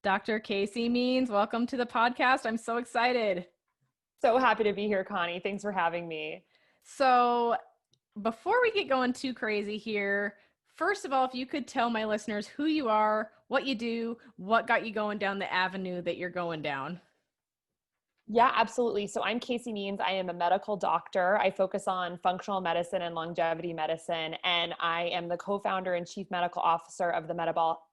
Dr. Casey Means, welcome to the podcast. I'm so excited. So happy to be here, Connie. Thanks for having me. So, before we get going too crazy here, first of all, if you could tell my listeners who you are, what you do, what got you going down the avenue that you're going down. Yeah, absolutely. So I'm Casey Means. I am a medical doctor. I focus on functional medicine and longevity medicine, and I am the co-founder and chief medical officer of the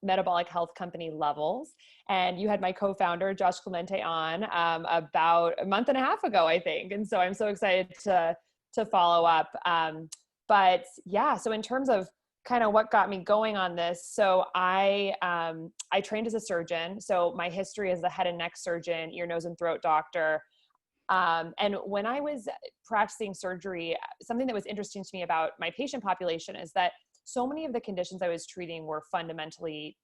metabolic health company Levels. And you had my co-founder, Josh Clemente, on about a month and a half ago, I think. And so I'm so excited to follow up. But yeah, so in terms of kind of what got me going on this. So I trained as a surgeon. So my history is a head and neck surgeon, ear, nose, and throat doctor. And when I was practicing surgery, something that was interesting to me about my patient population is that so many of the conditions I was treating were fundamentally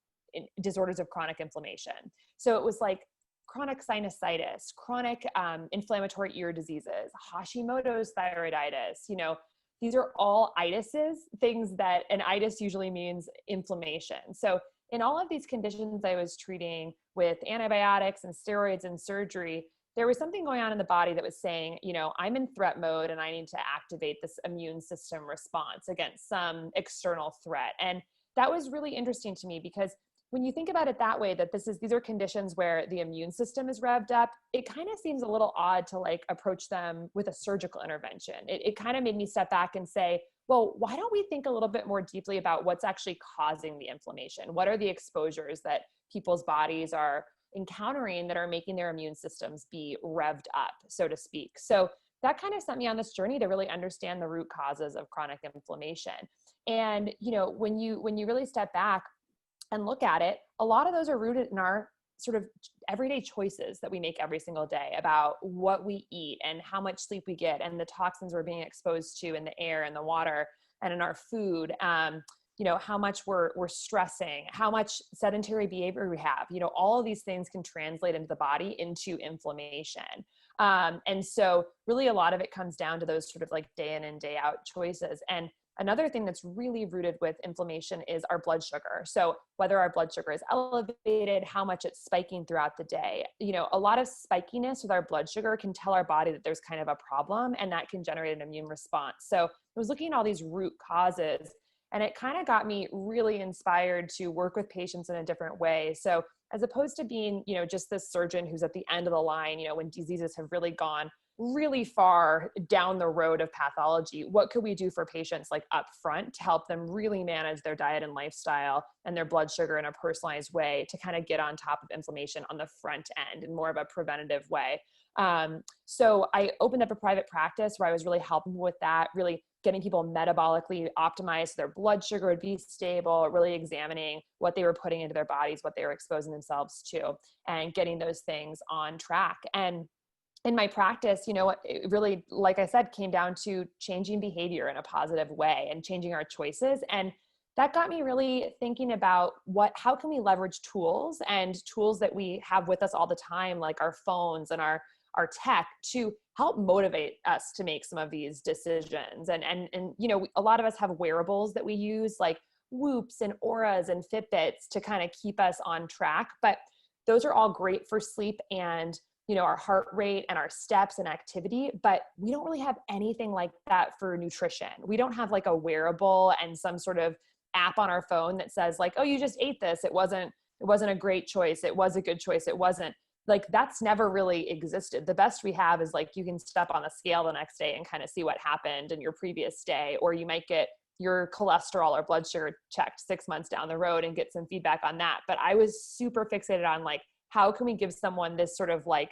disorders of chronic inflammation. So it was like chronic sinusitis, chronic inflammatory ear diseases, Hashimoto's thyroiditis, these are all itises, things that an itis usually means inflammation. So in all of these conditions I was treating with antibiotics and steroids and surgery, there was something going on in the body that was saying, I'm in threat mode and I need to activate this immune system response against some external threat. And that was really interesting to me because when you think about it that way, that these are conditions where the immune system is revved up, it kind of seems a little odd to approach them with a surgical intervention. It kind of made me step back and say, well, why don't we think a little bit more deeply about what's actually causing the inflammation? What are the exposures that people's bodies are encountering that are making their immune systems be revved up, so to speak? So that kind of sent me on this journey to really understand the root causes of chronic inflammation. And, when you really step back and look at it, a lot of those are rooted in our sort of everyday choices that we make every single day about what we eat and how much sleep we get and the toxins we're being exposed to in the air and the water and in our food. How much we're stressing, how much sedentary behavior we have, all of these things can translate into the body into inflammation. And so really a lot of it comes down to those sort of like day in and day out choices. And another thing that's really rooted with inflammation is our blood sugar. So whether our blood sugar is elevated, how much it's spiking throughout the day, a lot of spikiness with our blood sugar can tell our body that there's kind of a problem, and that can generate an immune response. So I was looking at all these root causes, and it kind of got me really inspired to work with patients in a different way. So as opposed to being, just this surgeon who's at the end of the line, when diseases have really gone really far down the road of pathology, what could we do for patients like up front to help them really manage their diet and lifestyle and their blood sugar in a personalized way to kind of get on top of inflammation on the front end in more of a preventative way. So I opened up a private practice where I was really helping with that, really getting people metabolically optimized so their blood sugar would be stable, really examining what they were putting into their bodies, what they were exposing themselves to, and getting those things on track. And in my practice, it really, like I said, came down to changing behavior in a positive way and changing our choices. And that got me really thinking about how can we leverage tools and tools that we have with us all the time, like our phones and our tech, to help motivate us to make some of these decisions. And a lot of us have wearables that we use, like Whoops and Auras and Fitbits, to kind of keep us on track. But those are all great for sleep and our heart rate and our steps and activity, but we don't really have anything like that for nutrition. We don't have like a wearable and some sort of app on our phone that says like, oh, you just ate this. It wasn't a great choice. It was a good choice. It wasn't. Like, that's never really existed. The best we have is like, you can step on the scale the next day and kind of see what happened in your previous day, or you might get your cholesterol or blood sugar checked 6 months down the road and get some feedback on that. But I was super fixated on like, how can we give someone this sort of like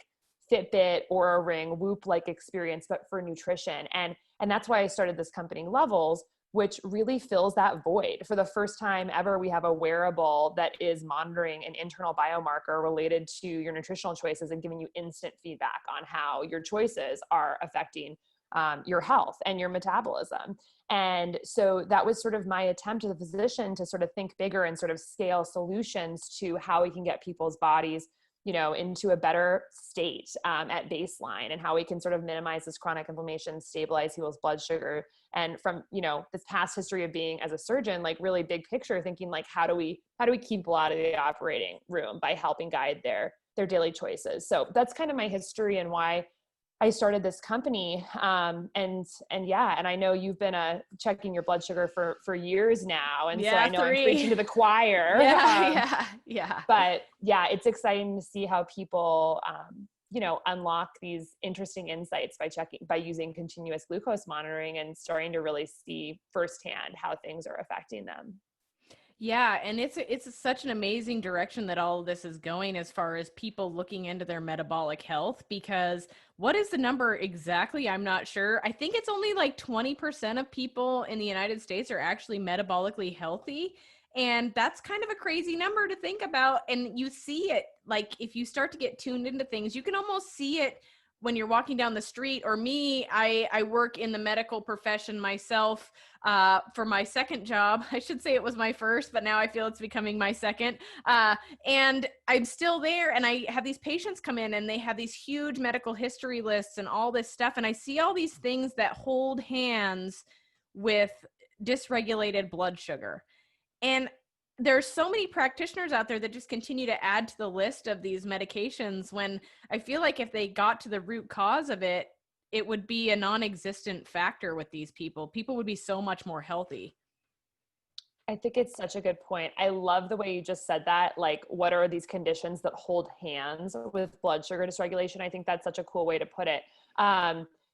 Fitbit or a Ring Whoop-like experience, but for nutrition? And that's why I started this company Levels, which really fills that void. For the first time ever, we have a wearable that is monitoring an internal biomarker related to your nutritional choices and giving you instant feedback on how your choices are affecting your health and your metabolism. And so that was sort of my attempt as a physician to sort of think bigger and sort of scale solutions to how we can get people's bodies into a better state at baseline, and how we can sort of minimize this chronic inflammation, stabilize people's blood sugar. And from, this past history of being as a surgeon, like really big picture thinking, like, how do we keep people out of the operating room by helping guide their daily choices. So that's kind of my history and why I started this company. And I know you've been checking your blood sugar for years now. And so I know I'm preaching to the choir. Yeah. But yeah, it's exciting to see how people, unlock these interesting insights by using continuous glucose monitoring and starting to really see firsthand how things are affecting them. Yeah, and it's such an amazing direction that all of this is going as far as people looking into their metabolic health, because what is the number exactly? I'm not sure. I think it's only like 20% of people in the United States are actually metabolically healthy. And that's kind of a crazy number to think about. And you see it, like, if you start to get tuned into things, you can almost see it when you're walking down the street. Or me, I work in the medical profession myself for my second job. I should say it was my first, but now I feel it's becoming my second. And I'm still there, and I have these patients come in and they have these huge medical history lists and all this stuff. And I see all these things that hold hands with dysregulated blood sugar. And there's so many practitioners out there that just continue to add to the list of these medications, when I feel like if they got to the root cause of it, it would be a non-existent factor with these people. People would be so much more healthy. I think it's such a good point. I love the way you just said that. Like, what are these conditions that hold hands with blood sugar dysregulation? I think that's such a cool way to put it.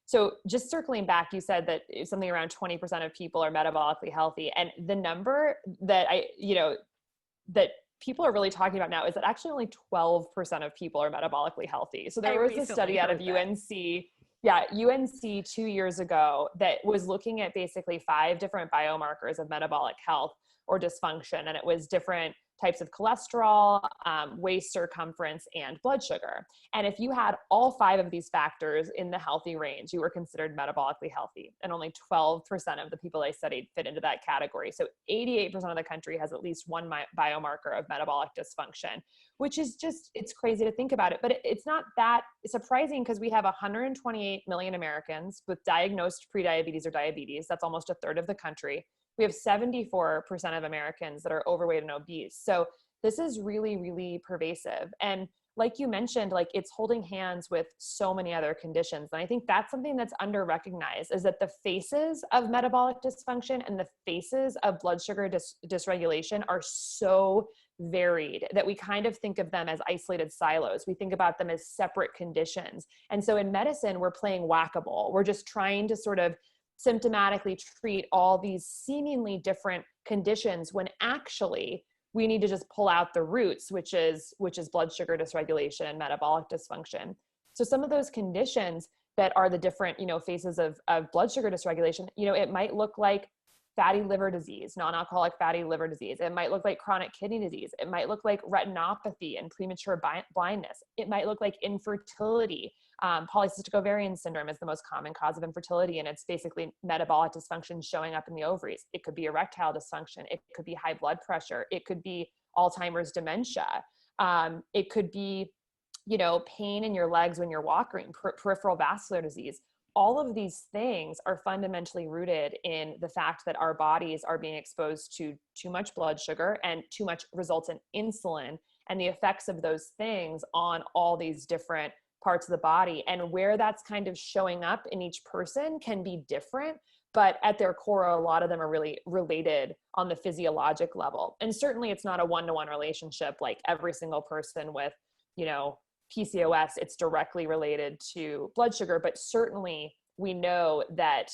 So just circling back, you said that something around 20% of people are metabolically healthy. And the number that that people are really talking about now is that actually only 12% of people are metabolically healthy. So there was a study out of UNC. Yeah, UNC 2 years ago that was looking at basically 5 different biomarkers of metabolic health or dysfunction. And it was different types of cholesterol, waist circumference, and blood sugar. And if you had all 5 of these factors in the healthy range, you were considered metabolically healthy. And only 12% of the people I studied fit into that category. So 88% of the country has at least one biomarker of metabolic dysfunction, which is just, it's crazy to think about it. But it's not that surprising, because we have 128 million Americans with diagnosed prediabetes or diabetes. That's almost a third of the country. We have 74% of Americans that are overweight and obese. So this is really, really pervasive. And like you mentioned, like, it's holding hands with so many other conditions. And I think that's something that's under recognized, is that the faces of metabolic dysfunction and the faces of blood sugar dysregulation are so varied that we kind of think of them as isolated silos. We think about them as separate conditions. And so in medicine, we're playing whack-a-mole. We're just trying to sort of symptomatically treat all these seemingly different conditions, when actually we need to just pull out the roots, which is blood sugar dysregulation and metabolic dysfunction. So some of those conditions that are the different, phases of blood sugar dysregulation, it might look like fatty liver disease, non-alcoholic fatty liver disease. It might look like chronic kidney disease. It might look like retinopathy and premature blindness. It might look like infertility. Polycystic ovarian syndrome is the most common cause of infertility, and it's basically metabolic dysfunction showing up in the ovaries. It could be erectile dysfunction. It could be high blood pressure. It could be Alzheimer's dementia. It could be, pain in your legs when you're walking, peripheral vascular disease. All of these things are fundamentally rooted in the fact that our bodies are being exposed to too much blood sugar, and too much results in insulin, and the effects of those things on all these different parts of the body. And where that's kind of showing up in each person can be different, but at their core, a lot of them are really related on the physiologic level. And certainly it's not a one-to-one relationship, like every single person with, PCOS, it's directly related to blood sugar, but certainly we know that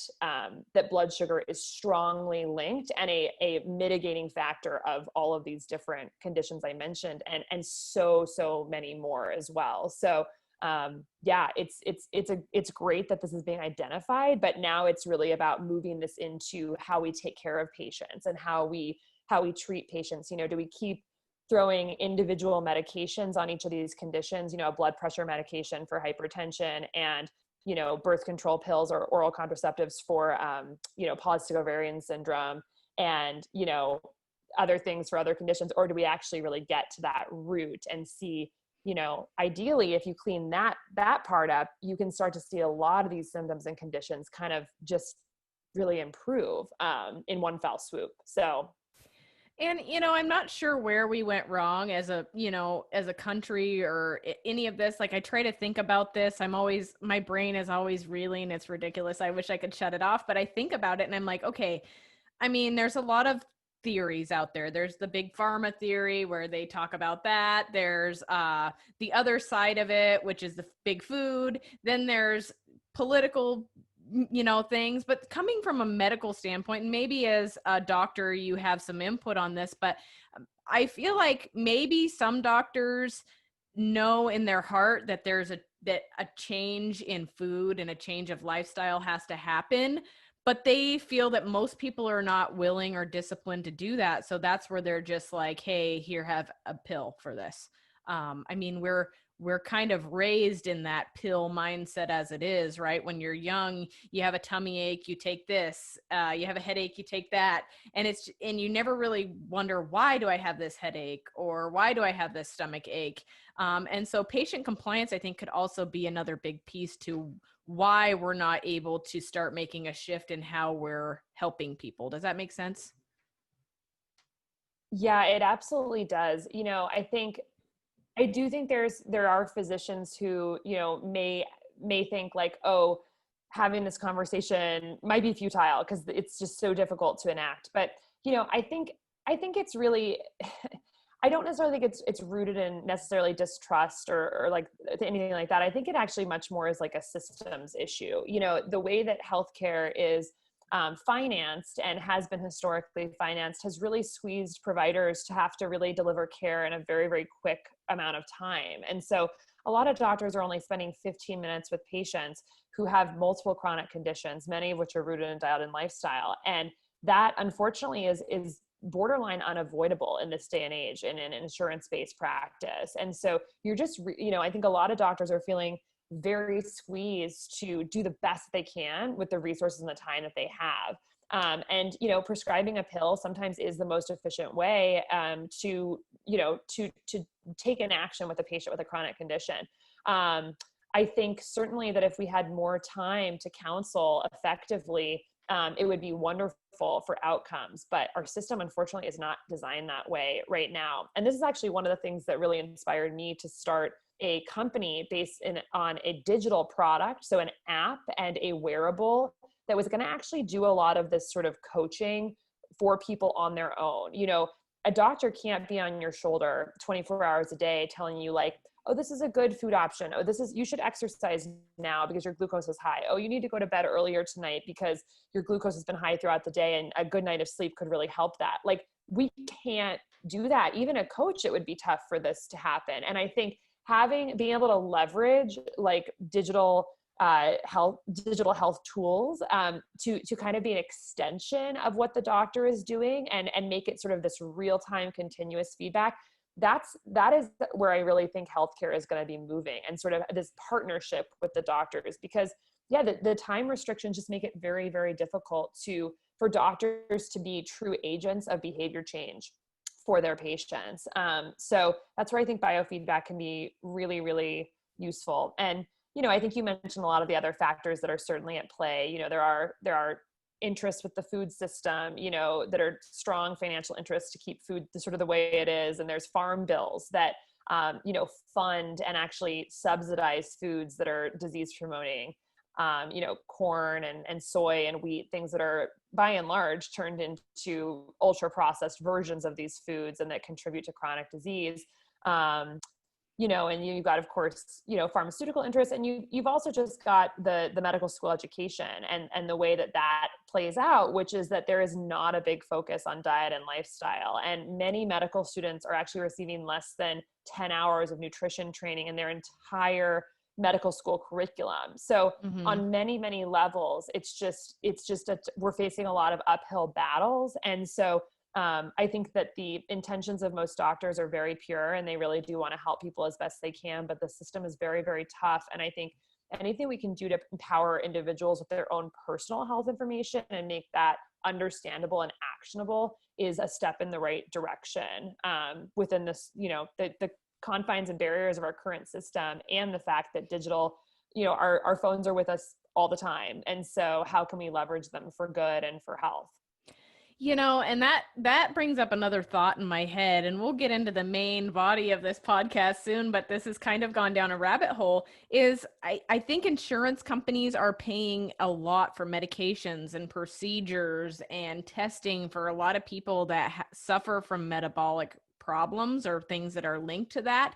that blood sugar is strongly linked and a mitigating factor of all of these different conditions I mentioned, and so many more as well. So it's great that this is being identified, but now it's really about moving this into how we take care of patients and how we treat patients. Do we keep throwing individual medications on each of these conditions, a blood pressure medication for hypertension, and, birth control pills or oral contraceptives for, polycystic ovarian syndrome, and, other things for other conditions? Or do we actually really get to that root and see ideally, if you clean that part up, you can start to see a lot of these symptoms and conditions kind of just really improve in one fell swoop. So And, I'm not sure where we went wrong as as a country or any of this. Like, I try to think about this. My brain is always reeling. It's ridiculous. I wish I could shut it off, but I think about it and I'm like, okay, I mean, there's a lot of theories out there. There's the big pharma theory where they talk about that. There's the other side of it, which is the big food. Then there's political things, but coming from a medical standpoint, and maybe as a doctor you have some input on this, but I feel like maybe some doctors know in their heart that that a change in food and a change of lifestyle has to happen, but they feel that most people are not willing or disciplined to do that. So that's where they're just like, hey, here, have a pill for this. I mean, we're kind of raised in that pill mindset as it is, right? When you're young, you have a tummy ache, you take this, you have a headache, you take that. And you never really wonder, why do I have this headache? Or why do I have this stomach ache? And so patient compliance, I think, could also be another big piece to why we're not able to start making a shift in how we're helping people. Does that make sense? yeah, it absolutely does. I do think there are physicians who, may think like, oh, having this conversation might be futile because it's just so difficult to enact. But, I think it's really I don't necessarily think it's rooted in necessarily distrust or like anything like that. I think it actually much more is like a systems issue. The way that healthcare is financed and has been historically financed has really squeezed providers to have to really deliver care in a very, very quick amount of time. And so a lot of doctors are only spending 15 minutes with patients who have multiple chronic conditions, many of which are rooted in diet and lifestyle. And that unfortunately is borderline unavoidable in this day and age in an insurance-based practice. And so you're just, I think a lot of doctors are feeling very squeezed to do the best they can with the resources and the time that they have. And prescribing a pill sometimes is the most efficient way to take an action with a patient with a chronic condition. I think certainly that if we had more time to counsel effectively, it would be wonderful for outcomes, but our system unfortunately is not designed that way right now. And this is actually one of the things that really inspired me to start a company based on a digital product, so an app and a wearable that was going to actually do a lot of this sort of coaching for people on their own. A doctor can't be on your shoulder 24 hours a day telling you like, oh, this is a good food option. Oh, you should exercise now because your glucose is high. Oh, you need to go to bed earlier tonight because your glucose has been high throughout the day and a good night of sleep could really help that. Like, we can't do that. Even a coach, it would be tough for this to happen. And I think being able to leverage like digital health tools to kind of be an extension of what the doctor is doing and make it sort of this real-time continuous feedback. That is where I really think healthcare is going to be moving, and sort of this partnership with the doctors, because the time restrictions just make it very, very difficult for doctors to be true agents of behavior change for their patients. So that's where I think biofeedback can be really, really useful. And, I think you mentioned a lot of the other factors that are certainly at play. There are interests with the food system, that are strong financial interests to keep food sort of the way it is. And there's farm bills that, fund and actually subsidize foods that are disease promoting, corn and soy and wheat, things that are by and large turned into ultra processed versions of these foods and that contribute to chronic disease. And you've got, of course, pharmaceutical interests, and you've also just got the medical school education and the way that plays out, which is that there is not a big focus on diet and lifestyle. And many medical students are actually receiving less than 10 hours of nutrition training in their entire medical school curriculum. So on many, many levels, we're facing a lot of uphill battles. And so I think that the intentions of most doctors are very pure and they really do want to help people as best they can, but the system is very, very tough. And I think anything we can do to empower individuals with their own personal health information and make that understandable and actionable is a step in the right direction within this, the confines and barriers of our current system, and the fact that digital, our phones are with us all the time. And so how can we leverage them for good and for health? And that brings up another thought in my head, and we'll get into the main body of this podcast soon, but this has kind of gone down a rabbit hole. Is I think insurance companies are paying a lot for medications and procedures and testing for a lot of people that suffer from metabolic problems or things that are linked to that.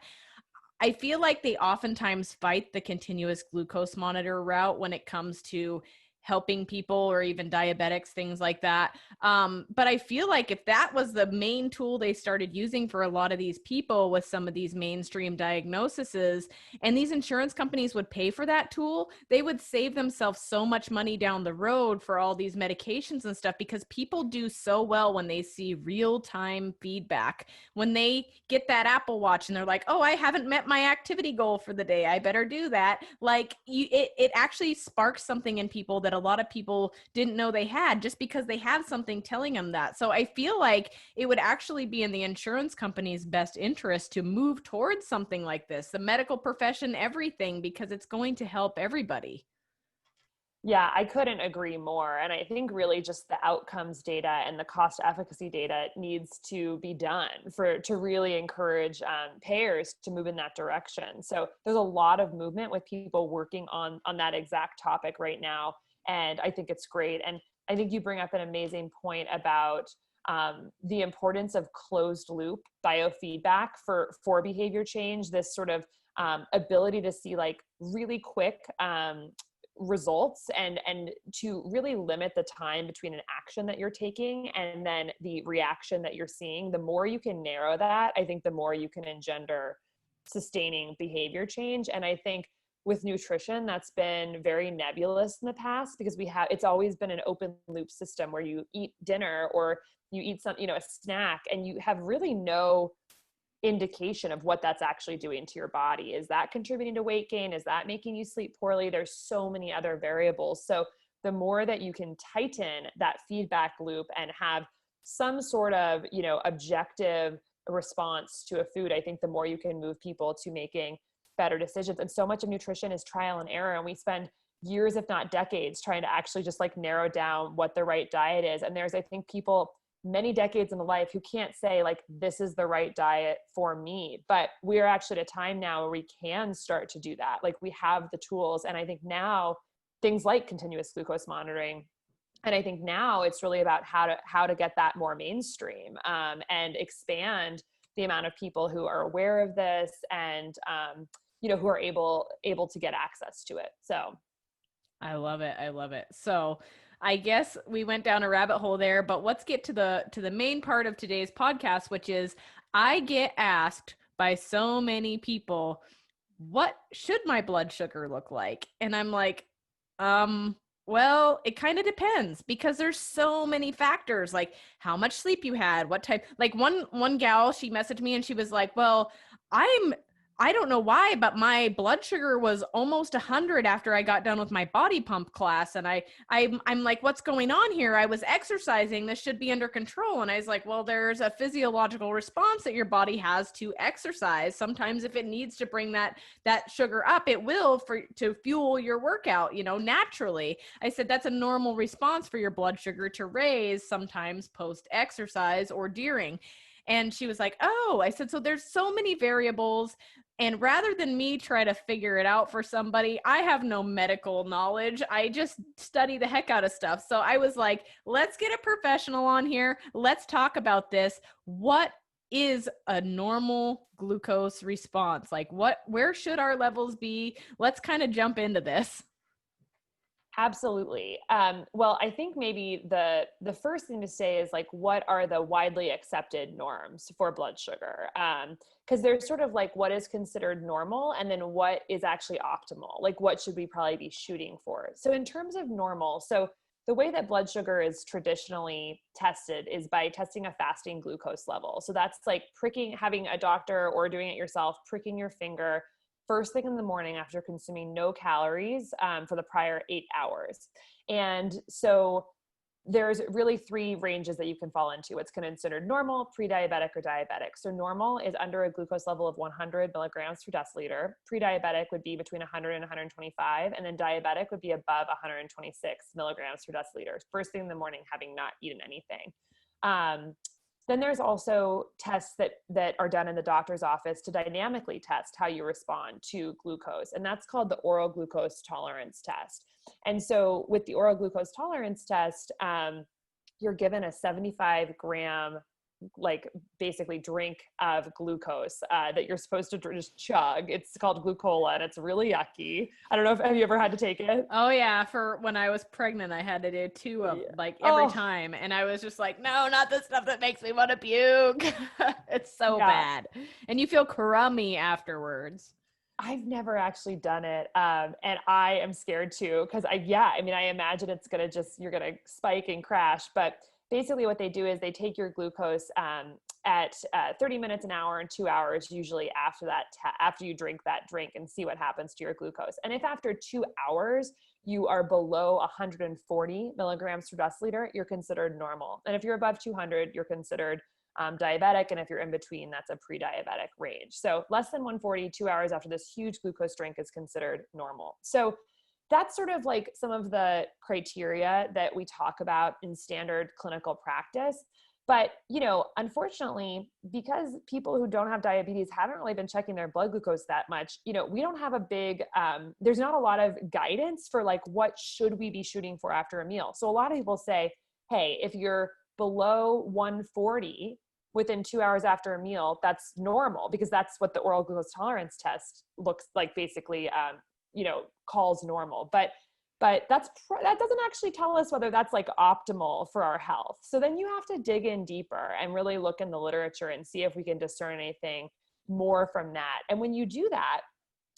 I feel like they oftentimes fight the continuous glucose monitor route when it comes to helping people or even diabetics, things like that. But I feel like if that was the main tool they started using for a lot of these people with some of these mainstream diagnoses, and these insurance companies would pay for that tool, they would save themselves so much money down the road for all these medications and stuff, because people do so well when they see real-time feedback. When they get that Apple Watch and they're like, oh, I haven't met my activity goal for the day, I better do that. Like it actually sparks something in people that a lot of people didn't know they had, just because they have something telling them that. So I feel like it would actually be in the insurance company's best interest to move towards something like this, the medical profession, everything, because it's going to help everybody. Yeah, I couldn't agree more. And I think really just the outcomes data and the cost efficacy data needs to be done to really encourage payers to move in that direction. So there's a lot of movement with people working on that exact topic right now. And I think it's great. And I think you bring up an amazing point about the importance of closed loop biofeedback for behavior change, this sort of ability to see like really quick results and to really limit the time between an action that you're taking and then the reaction that you're seeing. The more you can narrow that, I think the more you can engender sustaining behavior change. And I think with nutrition, that's been very nebulous in the past, because it's always been an open loop system where you eat dinner or you eat some, a snack, and you have really no indication of what that's actually doing to your body. Is that contributing to weight gain? Is that making you sleep poorly? There's so many other variables. So the more that you can tighten that feedback loop and have some sort of, objective response to a food, I think the more you can move people to making better decisions. And so much of nutrition is trial and error. And we spend years, if not decades, trying to actually just like narrow down what the right diet is. And there's, I think, people many decades in the life who can't say like, this is the right diet for me. But we're actually at a time now where we can start to do that. Like we have the tools. And I think now things like continuous glucose monitoring, and I think now it's really about how to get that more mainstream and expand the amount of people who are aware of this and, who are able to get access to it. So I love it. I love it. So I guess we went down a rabbit hole there, but let's get to the main part of today's podcast, which is I get asked by so many people, what should my blood sugar look like? And I'm like, well, it kind of depends, because there's so many factors, like how much sleep you had, what type, like one gal, she messaged me and she was like, well, I don't know why, but my blood sugar was almost 100 after I got done with my body pump class. And I'm like, what's going on here? I was exercising. This should be under control. And I was like, well, there's a physiological response that your body has to exercise. Sometimes if it needs to bring that sugar up, it will to fuel your workout, naturally. I said, that's a normal response for your blood sugar to raise sometimes post exercise or during. And she was like, oh, I said, so there's so many variables. And rather than me try to figure it out for somebody, I have no medical knowledge. I just study the heck out of stuff. So I was like, let's get a professional on here. Let's talk about this. What is a normal glucose response? Like where should our levels be? Let's kind of jump into this. Absolutely. Well, I think maybe the first thing to say is like, what are the widely accepted norms for blood sugar? Because there's sort of like what is considered normal and then what is actually optimal, like what should we probably be shooting for. So in terms of normal, so the way that blood sugar is traditionally tested is by testing a fasting glucose level. So that's like having a doctor or doing it yourself, pricking your finger first thing in the morning after consuming no calories for the prior 8 hours. And so there's really three ranges that you can fall into. What's considered normal, pre-diabetic, or diabetic. So normal is under a glucose level of 100 milligrams per deciliter. Pre-diabetic would be between 100 and 125, and then diabetic would be above 126 milligrams per deciliter. First thing in the morning, having not eaten anything. Then there's also tests that are done in the doctor's office to dynamically test how you respond to glucose. And that's called the oral glucose tolerance test. And so with the oral glucose tolerance test, you're given a 75-gram, like basically drink of glucose that you're supposed to just chug. It's called glucola and it's really yucky. I don't know have you ever had to take it? Oh yeah, for when I was pregnant, I had to do two of like every time, and I was just like, no, not the stuff that makes me want to puke. It's so bad, and you feel crummy afterwards. I've never actually done it. And I am scared too, because I imagine it's going to you're going to spike and crash. But basically what they do is they take your glucose at 30 minutes, an hour, and 2 hours, usually after that, after you drink that drink, and see what happens to your glucose. And if after 2 hours, you are below 140 milligrams per deciliter, you're considered normal. And if you're above 200, you're considered diabetic. And if you're in between, that's a pre-diabetic range. So less than 140, 2 hours after this huge glucose drink is considered normal. So that's sort of like some of the criteria that we talk about in standard clinical practice. But, unfortunately, because people who don't have diabetes haven't really been checking their blood glucose that much, we don't have a big, there's not a lot of guidance for like, what should we be shooting for after a meal? So a lot of people say, hey, if you're below 140 within 2 hours after a meal, that's normal, because that's what the oral glucose tolerance test looks like, basically, calls normal. But that doesn't actually tell us whether that's like optimal for our health. So then you have to dig in deeper and really look in the literature and see if we can discern anything more from that. And when you do that,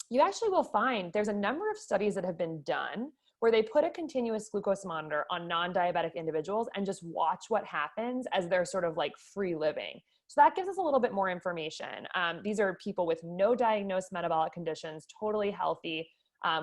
you actually will find there's a number of studies that have been done where they put a continuous glucose monitor on non-diabetic individuals and just watch what happens as they're sort of like free living. So that gives us a little bit more information. These are people with no diagnosed metabolic conditions, totally healthy.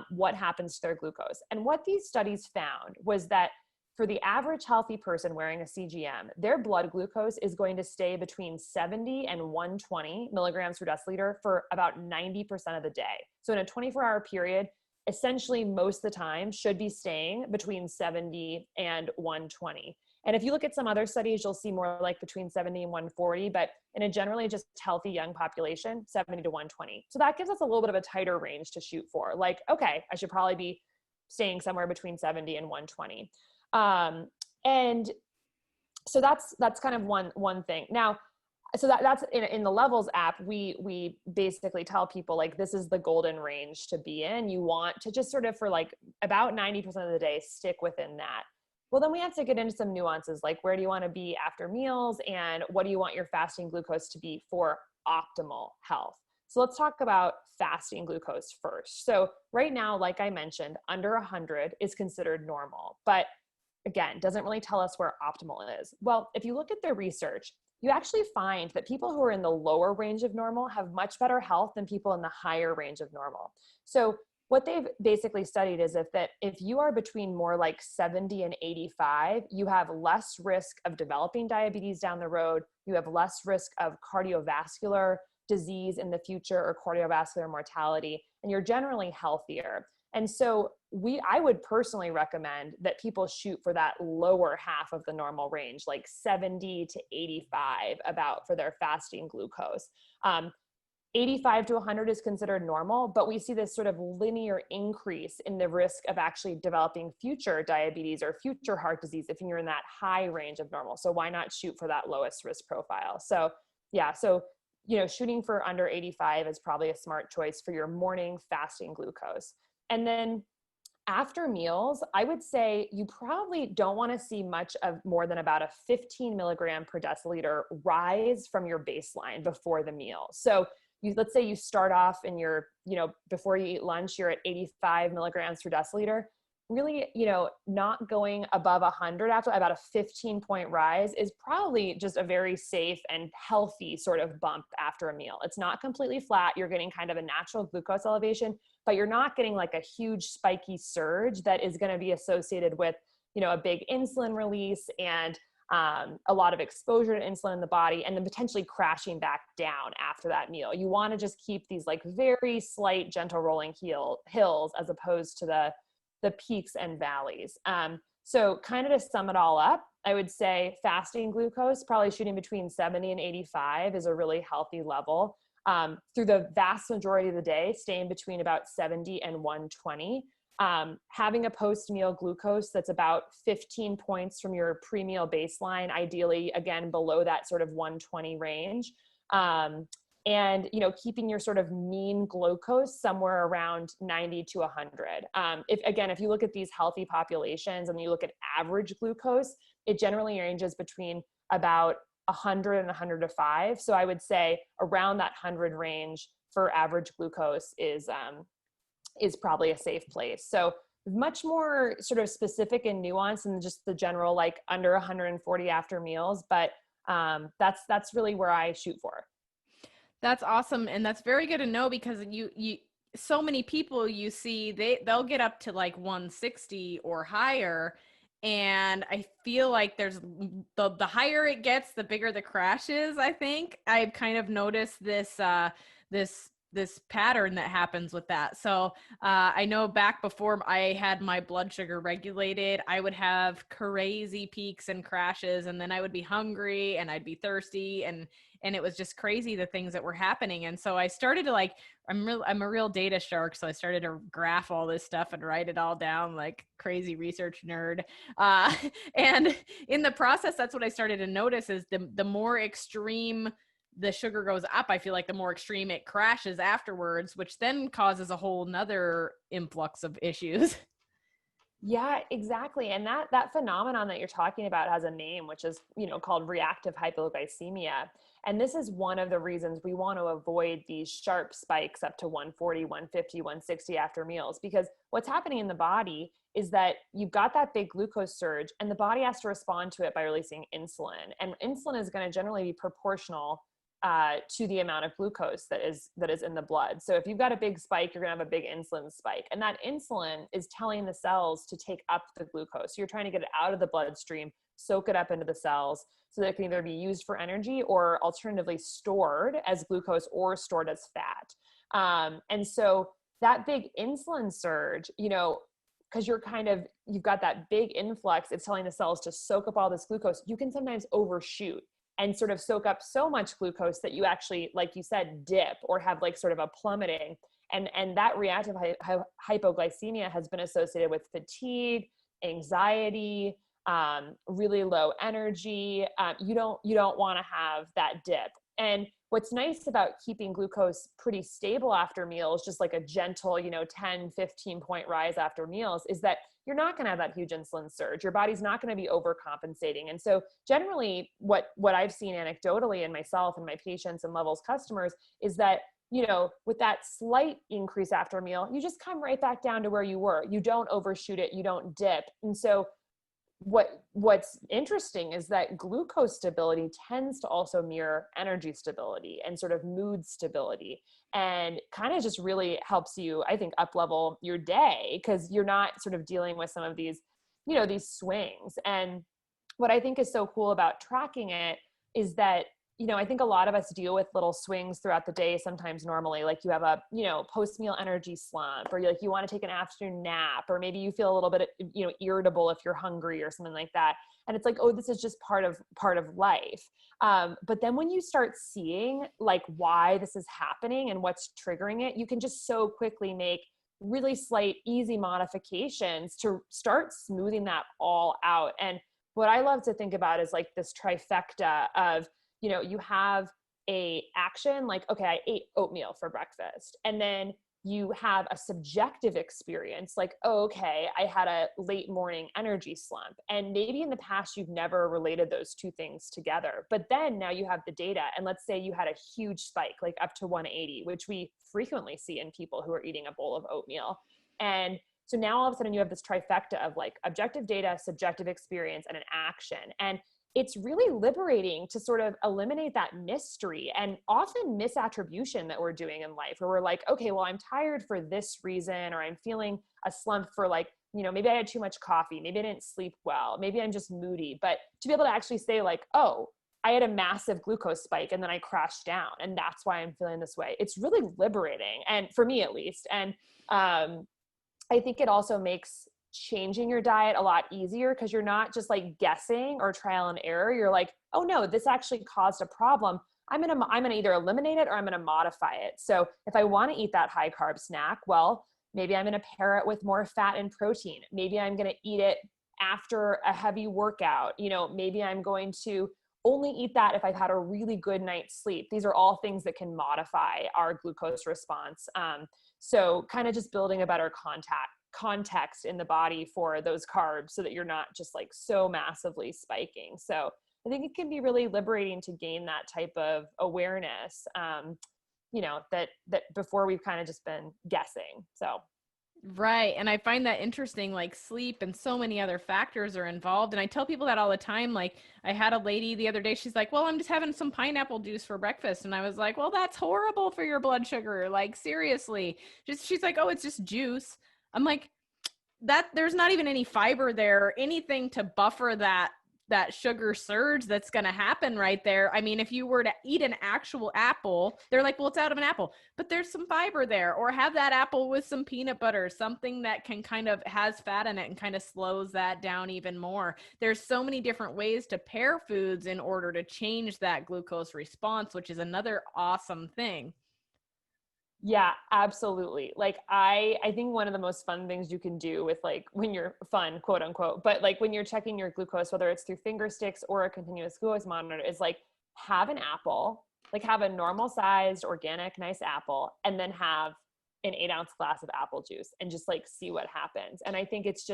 What happens to their glucose? And what these studies found was that for the average healthy person wearing a CGM, their blood glucose is going to stay between 70 and 120 milligrams per deciliter for about 90% of the day. So in a 24-hour period, essentially most of the time should be staying between 70 and 120. And if you look at some other studies, you'll see more like between 70 and 140, but in a generally just healthy young population, 70 to 120. So that gives us a little bit of a tighter range to shoot for. Like, okay, I should probably be staying somewhere between 70 and 120. And so that's kind of one thing. Now, so that's in the Levels app, we basically tell people like, this is the golden range to be in. You want to just sort of, for like about 90% of the day, stick within that. Well, then we have to get into some nuances, like where do you want to be after meals and what do you want your fasting glucose to be for optimal health? So let's talk about fasting glucose first. So right now, like I mentioned, under 100 is considered normal, but again, doesn't really tell us where optimal is. Well, if you look at their research, you actually find that people who are in the lower range of normal have much better health than people in the higher range of normal. So what they've basically studied is if you are between more like 70 and 85, you have less risk of developing diabetes down the road. You have less risk of cardiovascular disease in the future or cardiovascular mortality, and you're generally healthier. And so I would personally recommend that people shoot for that lower half of the normal range, like 70 to 85 about for their fasting glucose. 85 to 100 is considered normal, but we see this sort of linear increase in the risk of actually developing future diabetes or future heart disease if you're in that high range of normal. So why not shoot for that lowest risk profile? So yeah, shooting for under 85 is probably a smart choice for your morning fasting glucose. And then after meals, I would say you probably don't want to see much of more than about a 15 milligram per deciliter rise from your baseline before the meal. So let's say you start off and before you eat lunch, you're at 85 milligrams per deciliter. Really, not going above 100 after about a 15-point rise is probably just a very safe and healthy sort of bump after a meal. It's not completely flat. You're getting kind of a natural glucose elevation, but you're not getting like a huge spiky surge that is going to be associated with a big insulin release and a lot of exposure to insulin in the body, and then potentially crashing back down after that meal. You want to just keep these like very slight, gentle rolling hills as opposed to the peaks and valleys. So kind of to sum it all up, I would say fasting glucose, probably shooting between 70 and 85 is a really healthy level. Through the vast majority of the day, staying between about 70 and 120. Having a post-meal glucose that's about 15 points from your pre-meal baseline, ideally, again, below that sort of 120 range. And, keeping your sort of mean glucose somewhere around 90 to 100. If you look at these healthy populations and you look at average glucose, it generally ranges between about 100 and 105. So I would say around that 100 range for average glucose is probably a safe place. So much more sort of specific and nuanced than just the general, like under 140 after meals. But that's really where I shoot for. That's awesome. And that's very good to know, because so many people you see, they'll get up to like 160 or higher. And I feel like there's the higher it gets, the bigger the crash is. I think I've kind of noticed this pattern that happens with that. So I know back before I had my blood sugar regulated, I would have crazy peaks and crashes, and then I would be hungry and I'd be thirsty, and it was just crazy, the things that were happening. And so I started to I'm a real data shark. So I started to graph all this stuff and write it all down like crazy research nerd. And in the process, that's what I started to notice is the more extreme the sugar goes up, I feel like the more extreme it crashes afterwards, which then causes a whole nother influx of issues. Yeah, exactly. And that phenomenon that you're talking about has a name, which is, called reactive hypoglycemia. And this is one of the reasons we want to avoid these sharp spikes up to 140, 150, 160 after meals, because what's happening in the body is that you've got that big glucose surge and the body has to respond to it by releasing insulin. And insulin is going to generally be proportional to the amount of glucose that is in the blood. So if you've got a big spike, you're gonna have a big insulin spike. And that insulin is telling the cells to take up the glucose. So you're trying to get it out of the bloodstream, soak it up into the cells so that it can either be used for energy or alternatively stored as glucose or stored as fat. And so that big insulin surge, because you've got that big influx, it's telling the cells to soak up all this glucose, you can sometimes overshoot and sort of soak up so much glucose that you actually, like you said, dip or have like sort of a plummeting. And that reactive hypoglycemia has been associated with fatigue, anxiety, really low energy. You don't want to have that dip. And what's nice about keeping glucose pretty stable after meals, just like a gentle, 10, 15 point rise after meals, is that you're not going to have that huge insulin surge. Your body's not going to be overcompensating. And so generally what I've seen anecdotally in myself and my patients and Levels customers is that, with that slight increase after a meal, you just come right back down to where you were. You don't overshoot it. You don't dip. And so what's interesting is that glucose stability tends to also mirror energy stability and sort of mood stability, and kind of just really helps you, I think, up level your day, because you're not sort of dealing with some of these, these swings. And what I think is so cool about tracking it is that, I think a lot of us deal with little swings throughout the day, sometimes normally, like you have a, post-meal energy slump, or you want to take an afternoon nap, or maybe you feel a little bit, irritable if you're hungry or something like that. And it's like, oh, this is just part of life. But then when you start seeing like why this is happening and what's triggering it, you can just so quickly make really slight, easy modifications to start smoothing that all out. And what I love to think about is like this trifecta of, you have a action like, okay, I ate oatmeal for breakfast. And then you have a subjective experience like, oh, okay, I had a late morning energy slump. And maybe in the past, you've never related those two things together. But then now you have the data. And let's say you had a huge spike, like up to 180, which we frequently see in people who are eating a bowl of oatmeal. And so now all of a sudden you have this trifecta of like objective data, subjective experience, and an action. And it's really liberating to sort of eliminate that mystery and often misattribution that we're doing in life, where we're like, okay, well, I'm tired for this reason, or I'm feeling a slump for like maybe I had too much coffee, maybe I didn't sleep well, maybe I'm just moody, but to be able to actually say like, oh, I had a massive glucose spike and then I crashed down and that's why I'm feeling this way. It's really liberating. And for me at least. And I think it also makes changing your diet a lot easier because you're not just like guessing or trial and error. You're like, oh no, this actually caused a problem. I'm going to either eliminate it or I'm going to modify it. So if I want to eat that high carb snack, well, maybe I'm going to pair it with more fat and protein. Maybe I'm going to eat it after a heavy workout. Maybe I'm going to only eat that if I've had a really good night's sleep. These are all things that can modify our glucose response. So kind of just building a better context in the body for those carbs so that you're not just like so massively spiking. So I think it can be really liberating to gain that type of awareness, that before we've kind of just been guessing. So. Right. And I find that interesting, like sleep and so many other factors are involved. And I tell people that all the time. Like I had a lady the other day, she's like, well, I'm just having some pineapple juice for breakfast. And I was like, well, that's horrible for your blood sugar. Like seriously, she's like, oh, it's just juice. I'm like, that there's not even any fiber there or anything to buffer that sugar surge that's going to happen right there. I mean, if you were to eat an actual apple, they're like, well, it's out of an apple, but there's some fiber there. Or have that apple with some peanut butter, something that can kind of has fat in it and kind of slows that down even more. There's so many different ways to pair foods in order to change that glucose response, which is another awesome thing. Yeah, absolutely. Like I think one of the most fun things you can do with like when you're fun, quote unquote, but like when you're checking your glucose, whether it's through finger sticks or a continuous glucose monitor, is like have an apple, like have a normal sized organic, nice apple, and then have an 8-ounce glass of apple juice and just like see what happens. And I think it's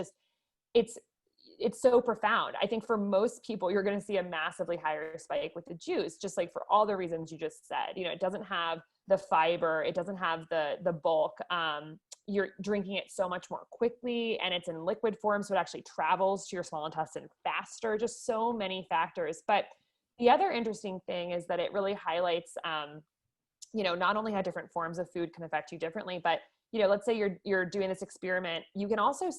so profound. I think for most people, you're going to see a massively higher spike with the juice, just like for all the reasons you just said. It doesn't have the fiber, it doesn't have the bulk. You're drinking it so much more quickly, and it's in liquid form, so it actually travels to your small intestine faster. Just so many factors. But the other interesting thing is that it really highlights, not only how different forms of food can affect you differently, but let's say you're doing this experiment, you can also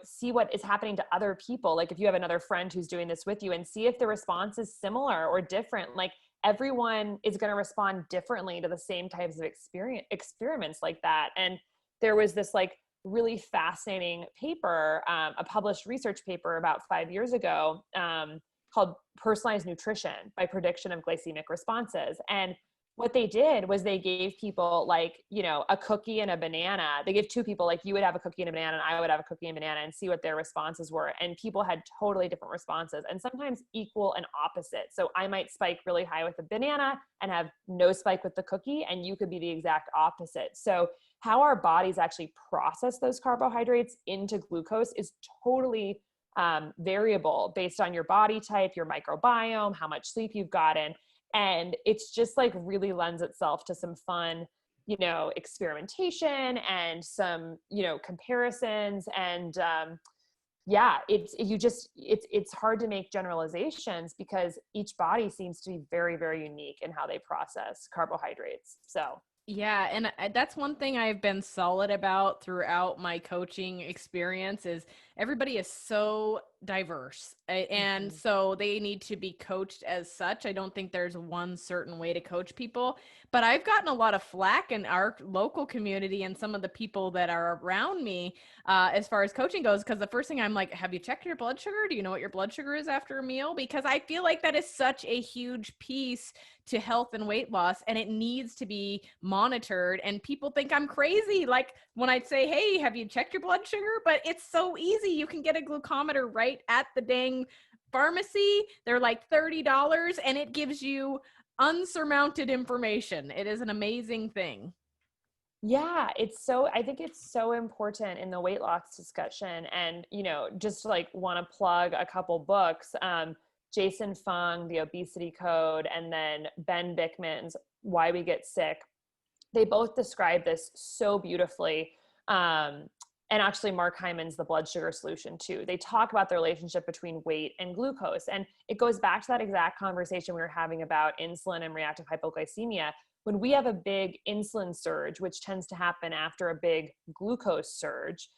see what is happening to other people. Like if you have another friend who's doing this with you, and see if the response is similar or different. Like everyone is going to respond differently to the same types of experiments like that. And there was this like really fascinating paper, a published research paper about 5 years ago, called Personalized Nutrition by Prediction of Glycemic Responses. And what they did was they gave people like, a cookie and a banana. They gave two people, like you would have a cookie and a banana and I would have a cookie and banana, and see what their responses were. And people had totally different responses, and sometimes equal and opposite. So I might spike really high with the banana and have no spike with the cookie, and you could be the exact opposite. So how our bodies actually process those carbohydrates into glucose is totally variable based on your body type, your microbiome, how much sleep you've gotten. And it's just like really lends itself to some fun, experimentation and some, comparisons. And it's hard to make generalizations because each body seems to be very, very unique in how they process carbohydrates. So Yeah, and that's one thing I've been solid about throughout my coaching experience is everybody is so diverse, and mhm. so they need to be coached as such. I don't think there's one certain way to coach people, but I've gotten a lot of flack in our local community and some of the people that are around me as far as coaching goes, because the first thing I'm like, have you checked your blood sugar? Do you know what your blood sugar is after a meal? Because I feel like that is such a huge piece to health and weight loss, and it needs to be monitored. And people think I'm crazy like when I say, hey, have you checked your blood sugar? But it's so easy. You can get a glucometer right at the dang pharmacy. They're like $30, and it gives you unsurmounted information. It is an amazing thing. Yeah, I think it's so important in the weight loss discussion. And, just like want to plug a couple books, Jason Fung, The Obesity Code, and then Ben Bickman's Why We Get Sick. They both describe this so beautifully. And actually Mark Hyman's The Blood Sugar Solution too. They talk about the relationship between weight and glucose. And it goes back to that exact conversation we were having about insulin and reactive hypoglycemia. When we have a big insulin surge, which tends to happen after a big glucose surge,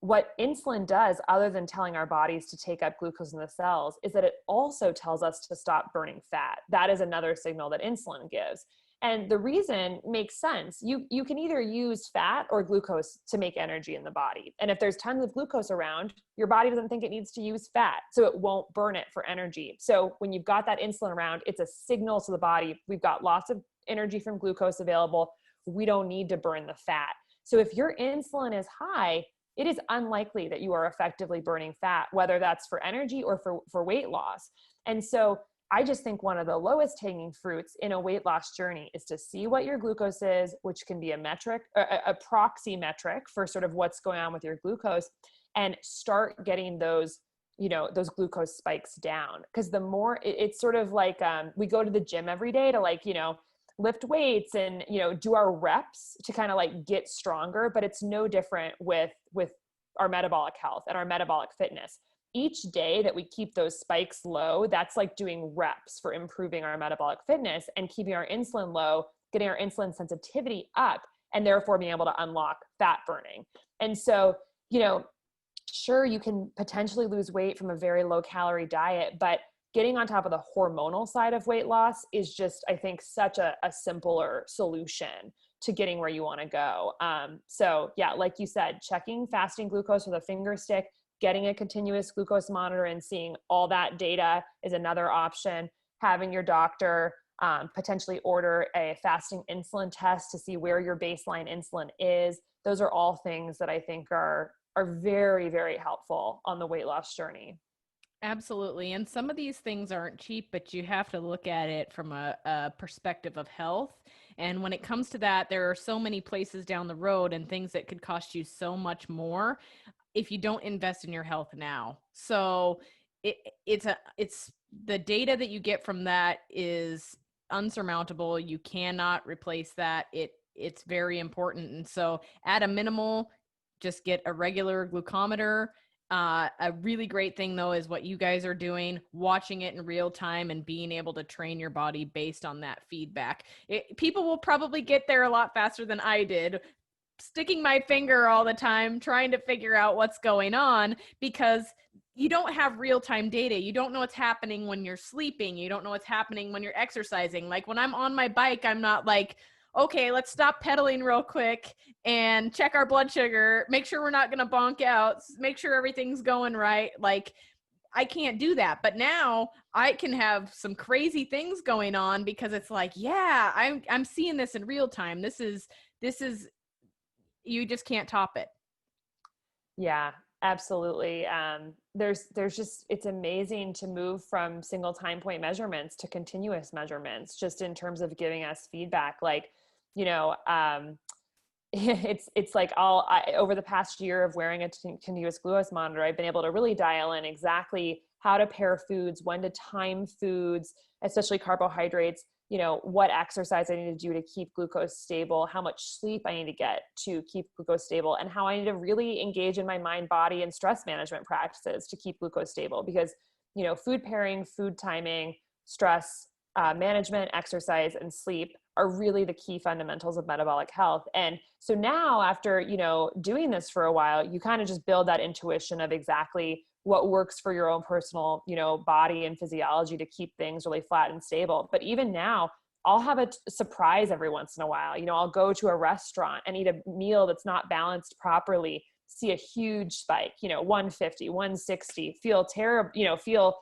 what insulin does, other than telling our bodies to take up glucose in the cells, is that it also tells us to stop burning fat. That is another signal that insulin gives. And the reason makes sense. You can either use fat or glucose to make energy in the body. And if there's tons of glucose around, your body doesn't think it needs to use fat, so it won't burn it for energy. So when you've got that insulin around, it's a signal to the body, we've got lots of energy from glucose available. We don't need to burn the fat. So if your insulin is high, it is unlikely that you are effectively burning fat, whether that's for energy or for weight loss. And so I just think one of the lowest hanging fruits in a weight loss journey is to see what your glucose is, which can be a metric, a proxy metric for sort of what's going on with your glucose, and start getting those, those glucose spikes down. Because the more it's sort of like, we go to the gym every day to lift weights and, do our reps to kind of like get stronger, but it's no different with our metabolic health and our metabolic fitness. Each day that we keep those spikes low, that's like doing reps for improving our metabolic fitness and keeping our insulin low, getting our insulin sensitivity up, and therefore being able to unlock fat burning. And so, sure, you can potentially lose weight from a very low calorie diet, but getting on top of the hormonal side of weight loss is just, I think, such a simpler solution to getting where you want to go. So yeah, like you said, checking fasting glucose with a finger stick, getting a continuous glucose monitor and seeing all that data is another option. Having your doctor potentially order a fasting insulin test to see where your baseline insulin is. Those are all things that I think are very, very helpful on the weight loss journey. Absolutely. And some of these things aren't cheap, but you have to look at it from a perspective of health. And when it comes to that, there are so many places down the road and things that could cost you so much more if you don't invest in your health now. So it's the data that you get from that is unsurmountable. You cannot replace that. It's very important. And so at a minimal, just get a regular glucometer. A really great thing though is what you guys are doing, watching it in real time and being able to train your body based on that feedback. People will probably get there a lot faster than I did, sticking my finger all the time, trying to figure out what's going on, because you don't have real-time data. You don't know what's happening when you're sleeping. You don't know what's happening when you're exercising. Like when I'm on my bike, I'm not like, okay, let's stop pedaling real quick and check our blood sugar, make sure we're not going to bonk out, make sure everything's going right. Like I can't do that. But now I can have some crazy things going on because it's like, yeah, I'm seeing this in real time. This is you just can't top it. Yeah, absolutely. There's just, it's amazing to move from single time point measurements to continuous measurements, just in terms of giving us feedback. Like, it's like over the past year of wearing a continuous glucose monitor, I've been able to really dial in exactly how to pair foods, when to time foods, especially carbohydrates, what exercise I need to do to keep glucose stable, how much sleep I need to get to keep glucose stable, and how I need to really engage in my mind, body, and stress management practices to keep glucose stable. Because, food pairing, food timing, stress management, exercise, and sleep are really the key fundamentals of metabolic health. And so now after, doing this for a while, you kind of just build that intuition of exactly what works for your own personal, body and physiology to keep things really flat and stable. But even now, I'll have a surprise every once in a while. I'll go to a restaurant and eat a meal that's not balanced properly, see a huge spike, 150, 160, feel terrible, feel,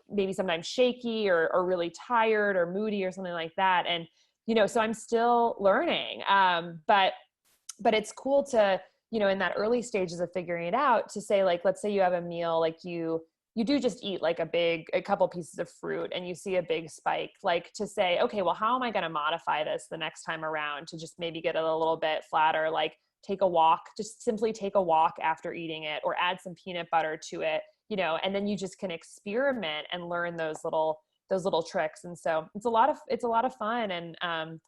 maybe sometimes shaky or really tired or moody or something like that. And, so I'm still learning. But it's cool to, in that early stages of figuring it out, to say, like, let's say you have a meal, like you do just eat like a couple pieces of fruit and you see a big spike, like to say, okay, well, how am I going to modify this the next time around to just maybe get it a little bit flatter? Like take a walk, just simply take a walk after eating it, or add some peanut butter to it, and then you just can experiment and learn those little tricks. And so it's a lot of fun. And,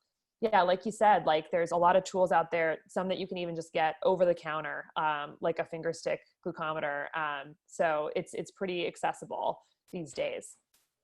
yeah, like you said, like there's a lot of tools out there, some that you can even just get over the counter, like a finger stick glucometer. So it's pretty accessible these days.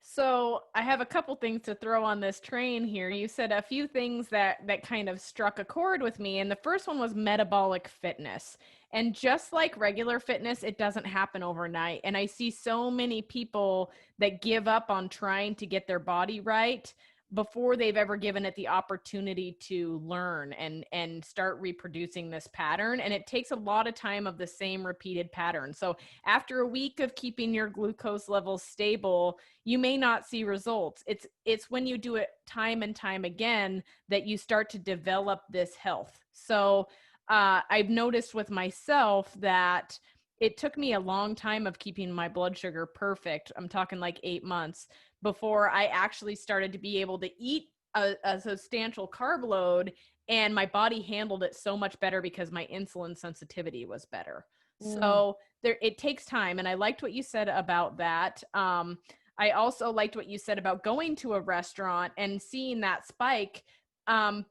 So I have a couple things to throw on this train here. You said a few things that kind of struck a chord with me, and the first one was metabolic fitness. And just like regular fitness, it doesn't happen overnight. And I see so many people that give up on trying to get their body right before they've ever given it the opportunity to learn and start reproducing this pattern. And it takes a lot of time of the same repeated pattern. So after a week of keeping your glucose levels stable, you may not see results. It's when you do it time and time again that you start to develop this health. So I've noticed with myself that it took me a long time of keeping my blood sugar perfect. I'm talking like 8 months before I actually started to be able to eat a substantial carb load, and my body handled it so much better because my insulin sensitivity was better. Mm. So it takes time. And I liked what you said about that. I also liked what you said about going to a restaurant and seeing that spike,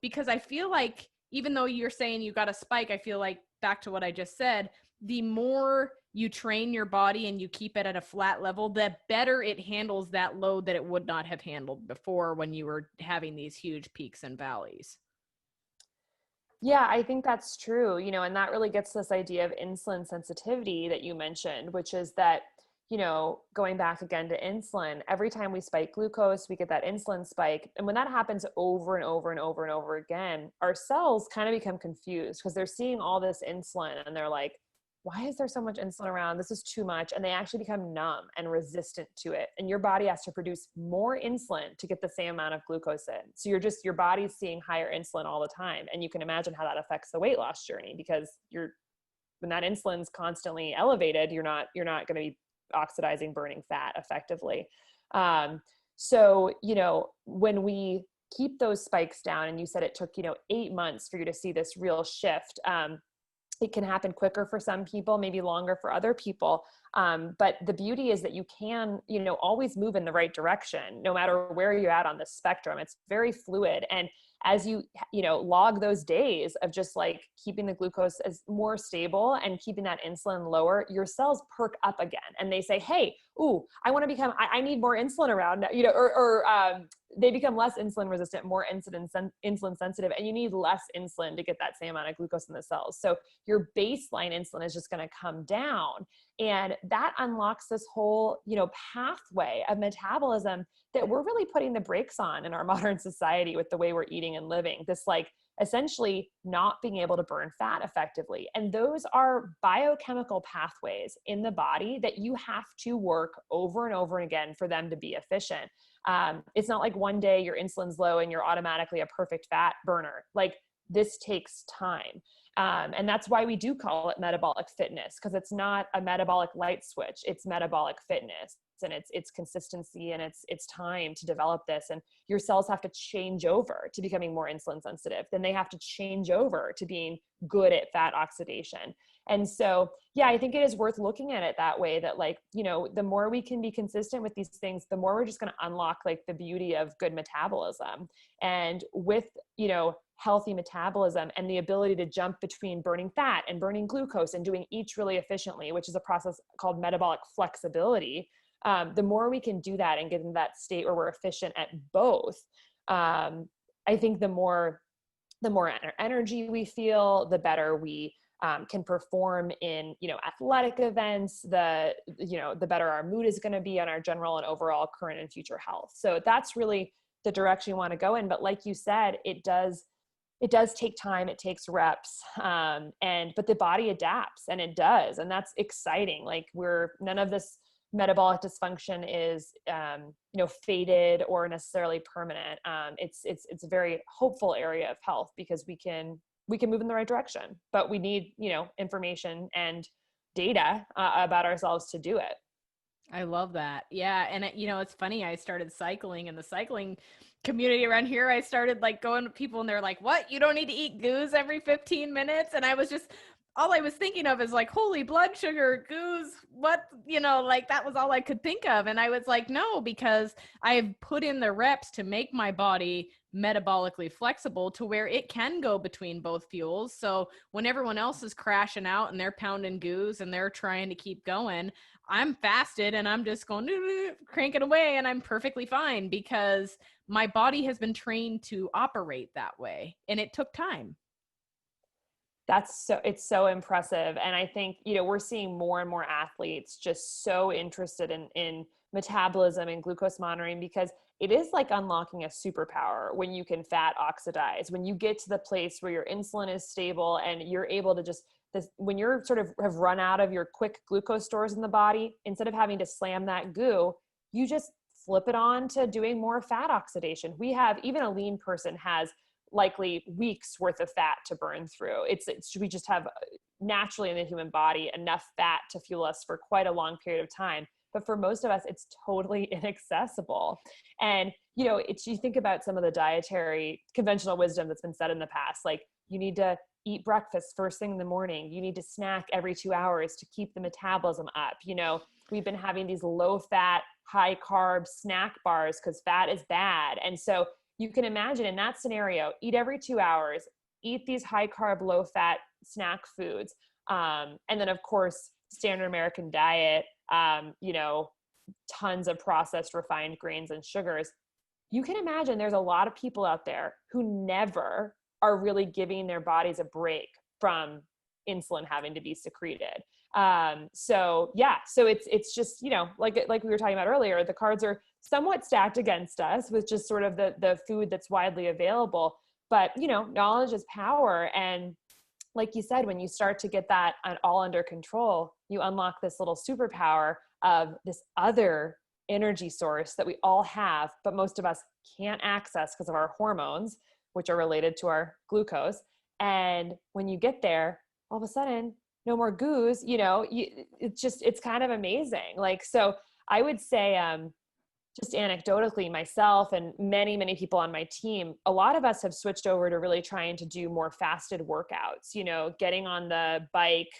because I feel like even though you're saying you got a spike, I feel like back to what I just said, the more you train your body and you keep it at a flat level, the better it handles that load that it would not have handled before when you were having these huge peaks and valleys. Yeah, I think that's true, and that really gets this idea of insulin sensitivity that you mentioned, which is that, going back again to insulin, every time we spike glucose, we get that insulin spike. And when that happens over and over and over and over again, our cells kind of become confused because they're seeing all this insulin and they're like, why is there so much insulin around? This is too much. And they actually become numb and resistant to it. And your body has to produce more insulin to get the same amount of glucose in. So your body's seeing higher insulin all the time. And you can imagine how that affects the weight loss journey, because when that insulin's constantly elevated, you're not going to be oxidizing, burning fat effectively. So, when we keep those spikes down, and you said it took, 8 months for you to see this real shift, it can happen quicker for some people, maybe longer for other people. But the beauty is that you can, always move in the right direction, no matter where you're at on the spectrum. It's very fluid. And as you log those days of just like keeping the glucose as more stable and keeping that insulin lower, your cells perk up again. And they say, hey, ooh, I need more insulin around, they become less insulin resistant, more insulin sensitive, and you need less insulin to get that same amount of glucose in the cells. So your baseline insulin is just going to come down. And that unlocks this whole, pathway of metabolism that we're really putting the brakes on in our modern society with the way we're eating and living. This like essentially not being able to burn fat effectively. And those are biochemical pathways in the body that you have to work over and over again for them to be efficient. It's not like one day your insulin's low and you're automatically a perfect fat burner. Like, this takes time. And that's why we do call it metabolic fitness, because it's not a metabolic light switch, it's metabolic fitness. And it's consistency, and it's time to develop this. And your cells have to change over to becoming more insulin sensitive. Then they have to change over to being good at fat oxidation. And so, yeah, I think it is worth looking at it that way, that like, the more we can be consistent with these things, the more we're just going to unlock like the beauty of good metabolism. And with, healthy metabolism and the ability to jump between burning fat and burning glucose and doing each really efficiently, which is a process called metabolic flexibility. The more we can do that and get in that state where we're efficient at both, I think the more energy we feel, the better we can perform in, athletic events, the better our mood is going to be on our general and overall current and future health. So that's really the direction you want to go in. But like you said, it does take time, it takes reps. But the body adapts, and it does. And that's exciting. Like, none of this metabolic dysfunction is, faded or necessarily permanent. It's a very hopeful area of health, because we can move in the right direction, but we need, information and data about ourselves to do it. I love that. Yeah. And it's funny. I started cycling in the cycling community around here. I started like going to people and they're like, what? You don't need to eat goose every 15 minutes. And all I was thinking of is like, holy blood sugar, goose, what, like that was all I could think of. And I was like, no, because I've put in the reps to make my body metabolically flexible to where it can go between both fuels. So when everyone else is crashing out and they're pounding goos and they're trying to keep going, I'm fasted and I'm just going cranking away, and I'm perfectly fine because my body has been trained to operate that way, and it took time. It's so impressive. And I think, we're seeing more and more athletes just so interested in metabolism and glucose monitoring, because it is like unlocking a superpower when you can fat oxidize, when you get to the place where your insulin is stable and you're able to when you're sort of have run out of your quick glucose stores in the body, instead of having to slam that goo, you just flip it on to doing more fat oxidation. Even a lean person has likely weeks worth of fat to burn through. We just have naturally in the human body enough fat to fuel us for quite a long period of time. But for most of us, it's totally inaccessible. And, you think about some of the dietary conventional wisdom that's been said in the past, like you need to eat breakfast first thing in the morning. You need to snack every 2 hours to keep the metabolism up. We've been having these low fat, high carb snack bars because fat is bad. And so you can imagine in that scenario, eat every 2 hours, eat these high carb, low fat snack foods. And then of course, standard American diet, tons of processed refined grains and sugars. You can imagine there's a lot of people out there who never are really giving their bodies a break from insulin having to be secreted. So it's just, like we were talking about earlier, the cards are somewhat stacked against us with just sort of the food that's widely available, but knowledge is power. And like you said, when you start to get that all under control, you unlock this little superpower of this other energy source that we all have, but most of us can't access because of our hormones, which are related to our glucose. And when you get there, all of a sudden, no more goos, it's kind of amazing. So I would say, just anecdotally, myself and many, many people on my team, a lot of us have switched over to really trying to do more fasted workouts, getting on the bike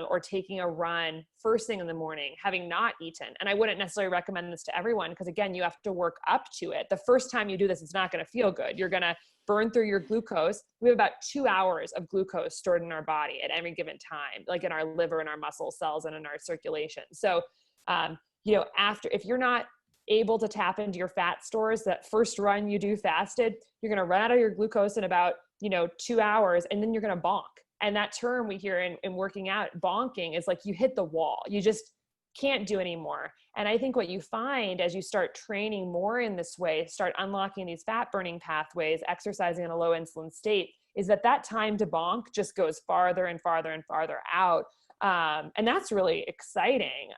or taking a run first thing in the morning, having not eaten. And I wouldn't necessarily recommend this to everyone because, again, you have to work up to it. The first time you do this, it's not going to feel good. You're going to burn through your glucose. We have about 2 hours of glucose stored in our body at any given time, like in our liver and our muscle cells and in our circulation. So, if you're not able to tap into your fat stores, that first run you do fasted, you're going to run out of your glucose in about, 2 hours, and then you're going to bonk. And that term we hear in working out, bonking, is like you hit the wall. You just can't do anymore. And I think what you find as you start training more in this way, start unlocking these fat burning pathways, exercising in a low insulin state, is that time to bonk just goes farther and farther and farther out. And that's really exciting.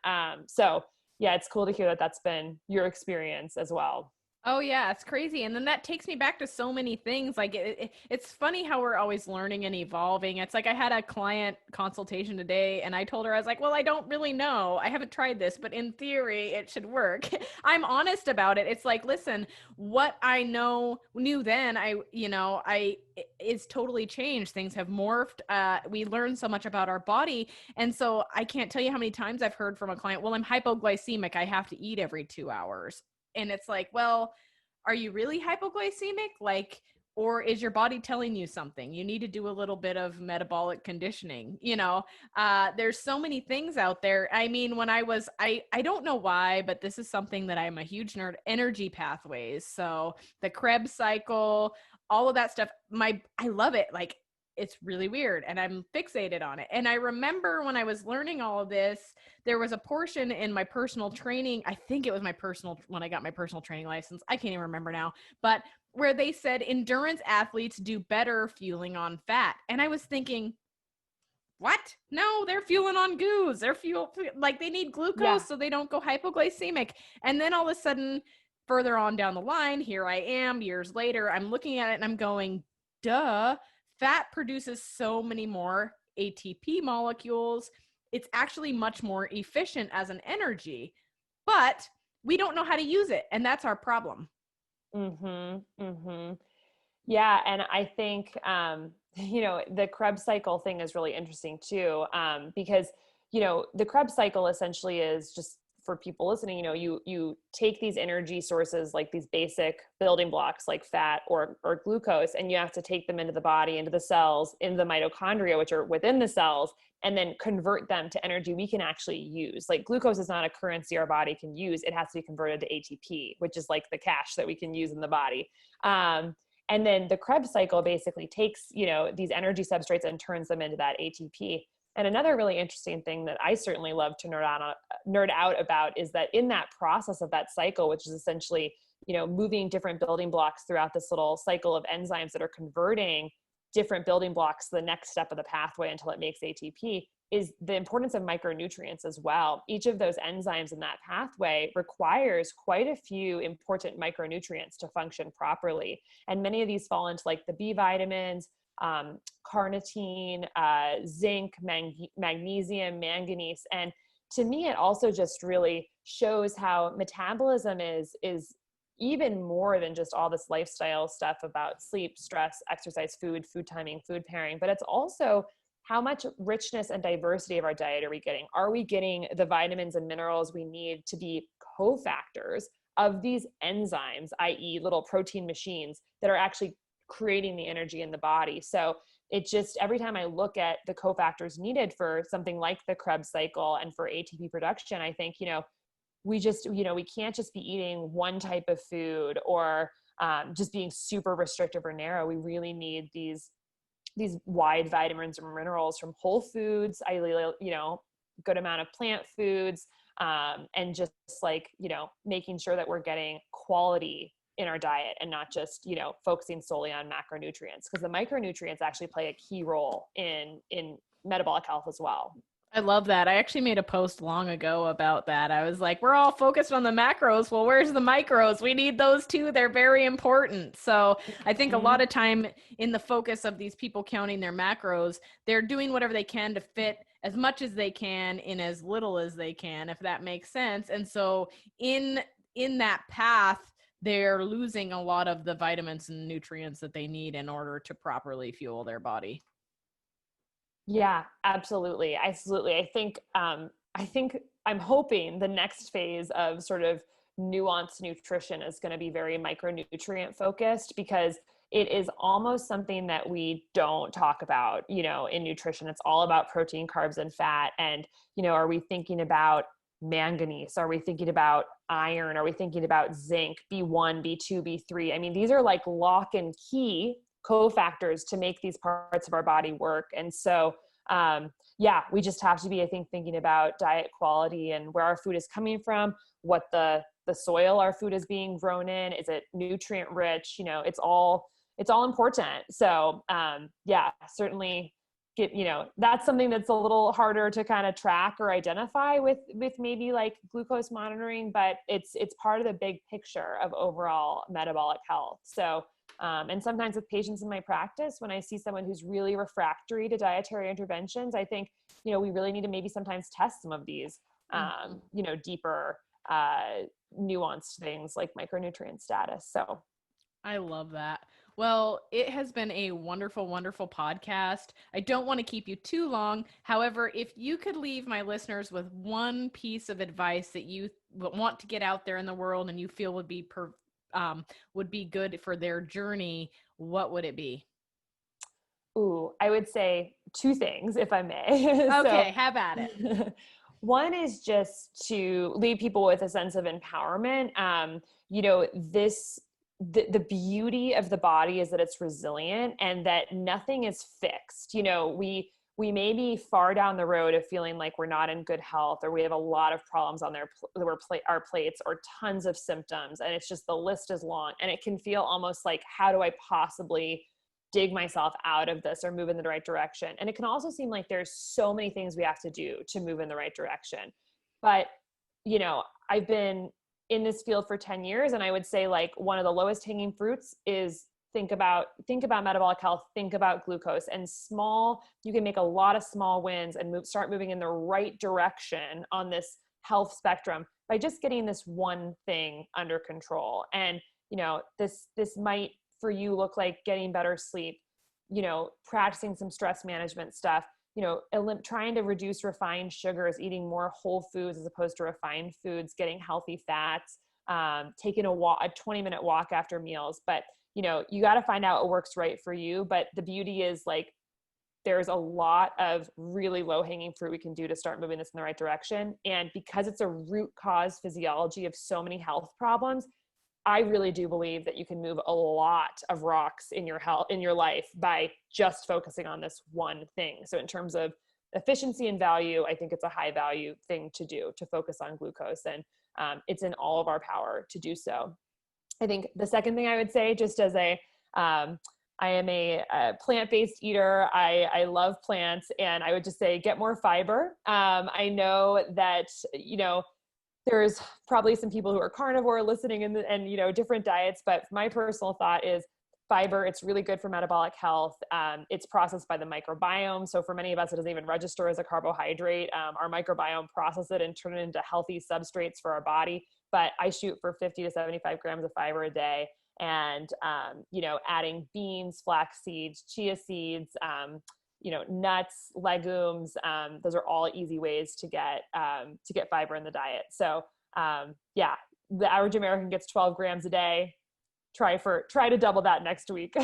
So yeah, it's cool to hear that that's been your experience as well. Oh yeah, it's crazy. And then that takes me back to so many things. Like it's funny how we're always learning and evolving. It's like I had a client consultation today and I told her, I was like, well, I don't really know. I haven't tried this, but in theory it should work. I'm honest about it. It's like, listen, what I knew then, it's totally changed. Things have morphed. We learn so much about our body. And so I can't tell you how many times I've heard from a client, well, I'm hypoglycemic. I have to eat every 2 hours. And it's like, well, are you really hypoglycemic? Or is your body telling you something? You need to do a little bit of metabolic conditioning. There's so many things out there. I mean, when I don't know why, but this is something that I'm a huge nerd, energy pathways. So the Krebs cycle, all of that stuff, I love it. Like, it's really weird and I'm fixated on it. And I remember when I was learning all of this, there was a portion in my personal training. I think it was when I got my personal training license. I can't even remember now, but where they said endurance athletes do better fueling on fat. And I was thinking, what? No, they're fueling on goos. They need glucose so they don't go hypoglycemic. And then all of a sudden, further on down the line, here I am years later, I'm looking at it and I'm going, duh. Fat produces so many more ATP molecules. It's actually much more efficient as an energy, but we don't know how to use it. And that's our problem. Mm-hmm. Mm-hmm. Yeah. And I think, the Krebs cycle thing is really interesting too, because, the Krebs cycle essentially is just for people listening, you know, you take these energy sources, like these basic building blocks like fat or glucose, and you have to take them into the body, into the cells, into the mitochondria, which are within the cells, and then convert them to energy we can actually use. Like glucose is not a currency our body can use. It has to be converted to ATP, which is like the cash that we can use in the body. And then the Krebs cycle basically takes, you know, these energy substrates and turns them into that ATP. And another really interesting thing that I certainly love to nerd out about is that in that process of that cycle, which is essentially, you know, moving different building blocks throughout this little cycle of enzymes that are converting different building blocks to the next step of the pathway until it makes ATP, is the importance of micronutrients as well. Each of those enzymes in that pathway requires quite a few important micronutrients to function properly. And many of these fall into like the B vitamins, carnitine, zinc, magnesium, manganese. And to me, it also just really shows how metabolism is even more than just all this lifestyle stuff about sleep, stress, exercise, food timing, food pairing, but it's also how much richness and diversity of our diet are we getting? Are we getting the vitamins and minerals we need to be cofactors of these enzymes, i.e. little protein machines that are actually creating the energy in the body? So it just, every time I look at the cofactors needed for something like the Krebs cycle and for ATP production, I think, you know, we can't just be eating one type of food or just being super restrictive or narrow. We really need these wide vitamins and minerals from whole foods, ideally, you know, good amount of plant foods, and just like, you know, making sure that we're getting quality in our diet and not just, you know, focusing solely on macronutrients, because the micronutrients actually play a key role in metabolic health as well. I love that. I actually made a post long ago about that. I was like, we're all focused on the macros. Well, where's the micros? We need those too. They're very important. So I think a lot of time in the focus of these people counting their macros, they're doing whatever they can to fit as much as they can in as little as they can, if that makes sense. And so in that path, they're losing a lot of the vitamins and nutrients that they need in order to properly fuel their body. Yeah, absolutely. Absolutely. I think I'm hoping the next phase of sort of nuanced nutrition is going to be very micronutrient focused, because it is almost something that we don't talk about, you know, in nutrition. It's all about protein, carbs, and fat. And, you know, are we thinking about manganese? Are we thinking about iron? Are we thinking about zinc, B1, B2, B3? I mean, these are like lock and key cofactors to make these parts of our body work. And so, yeah, we just have to be, I think, thinking about diet quality and where our food is coming from, what the soil our food is being grown in. Is it nutrient rich? You know, it's all important. So, yeah, certainly you know, that's something that's a little harder to kind of track or identify with maybe like glucose monitoring, but it's part of the big picture of overall metabolic health. So, and sometimes with patients in my practice, when I see someone who's really refractory to dietary interventions, I think, you know, we really need to maybe sometimes test some of these, you know, deeper, nuanced things like micronutrient status. So I love that. Well, it has been a wonderful, wonderful podcast. I don't want to keep you too long. However, if you could leave my listeners with one piece of advice that you want to get out there in the world and you feel would be good for their journey, what would it be? Ooh, I would say two things, if I may. Okay, have at it. One is just to leave people with a sense of empowerment. You know, the beauty of the body is that it's resilient and that nothing is fixed. You know, we may be far down the road of feeling like we're not in good health, or we have a lot of problems on our plates, or tons of symptoms, and it's just, the list is long, and it can feel almost like, how do I possibly dig myself out of this or move in the right direction? And it can also seem like there's so many things we have to do to move in the right direction. But, you know, I've been in this field for 10 years. And I would say, like, one of the lowest hanging fruits is think about metabolic health, think about glucose, and you can make a lot of small wins and start moving in the right direction on this health spectrum by just getting this one thing under control. And, you know, this might for you look like getting better sleep, you know, practicing some stress management stuff, trying to reduce refined sugars, eating more whole foods as opposed to refined foods, getting healthy fats, taking a 20-minute walk after meals. But, you got to find out what works right for you. But the beauty is, like, there's a lot of really low hanging fruit we can do to start moving this in the right direction. And because it's a root cause physiology of so many health problems, I really do believe that you can move a lot of rocks in your health, in your life, by just focusing on this one thing. So in terms of efficiency and value, I think it's a high value thing to do, to focus on glucose. And it's in all of our power to do so. I think the second thing I would say, just as I am a plant-based eater. I love plants, and I would just say get more fiber. I know that, there's probably some people who are carnivore listening and different diets, but my personal thought is fiber. It's really good for metabolic health. It's processed by the microbiome. So for many of us, it doesn't even register as a carbohydrate. Our microbiome processes it and turn it into healthy substrates for our body. But I shoot for 50 to 75 grams of fiber a day. And, adding beans, flax seeds, chia seeds, nuts, legumes. Those are all easy ways to get fiber in the diet. So, the average American gets 12 grams a day. Try to double that next week.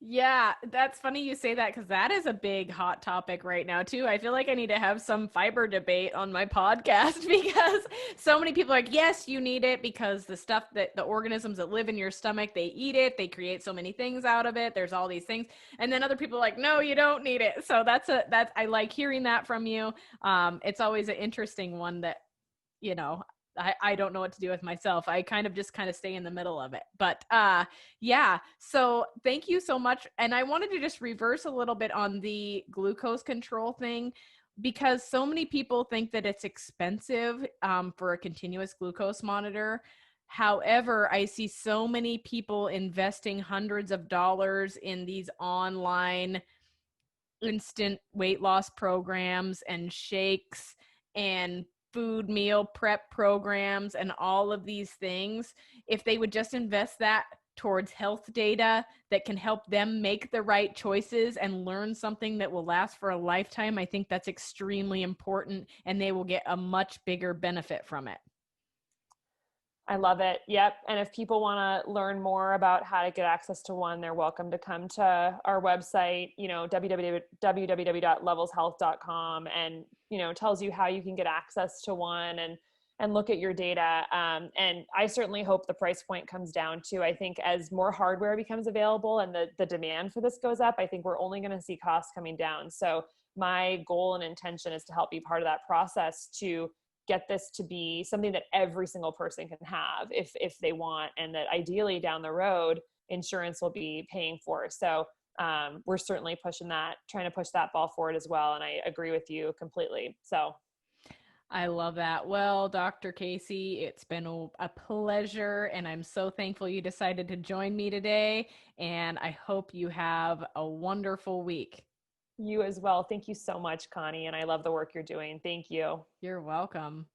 Yeah, that's funny you say that, because that is a big hot topic right now too. I feel like I need to have some fiber debate on my podcast because so many people are like, yes, you need it because the stuff that the organisms that live in your stomach, they eat it, they create so many things out of it. There's all these things. And then other people are like, no, you don't need it. So I like hearing that from you. It's always an interesting one that, I don't know what to do with myself. I kind of stay in the middle of it. But yeah, so thank you so much. And I wanted to just reverse a little bit on the glucose control thing, because so many people think that it's expensive for a continuous glucose monitor. However, I see so many people investing hundreds of dollars in these online instant weight loss programs and shakes and food meal prep programs and all of these things. If they would just invest that towards health data that can help them make the right choices and learn something that will last for a lifetime, I think that's extremely important, and they will get a much bigger benefit from it. I love it. Yep. And if people want to learn more about how to get access to one, they're welcome to come to our website, www.levelshealth.com, and, tells you how you can get access to one and look at your data. And I certainly hope the price point comes down too. I think as more hardware becomes available and the demand for this goes up, I think we're only going to see costs coming down. So my goal and intention is to help be part of that process to get this to be something that every single person can have if they want, and that ideally down the road insurance will be paying for. So we're certainly trying to push that ball forward as well. And I agree with you completely. So I love that. Well, Dr. Casey, it's been a pleasure, and I'm so thankful you decided to join me today, and I hope you have a wonderful week. You as well. Thank you so much, Connie. And I love the work you're doing. Thank you. You're welcome.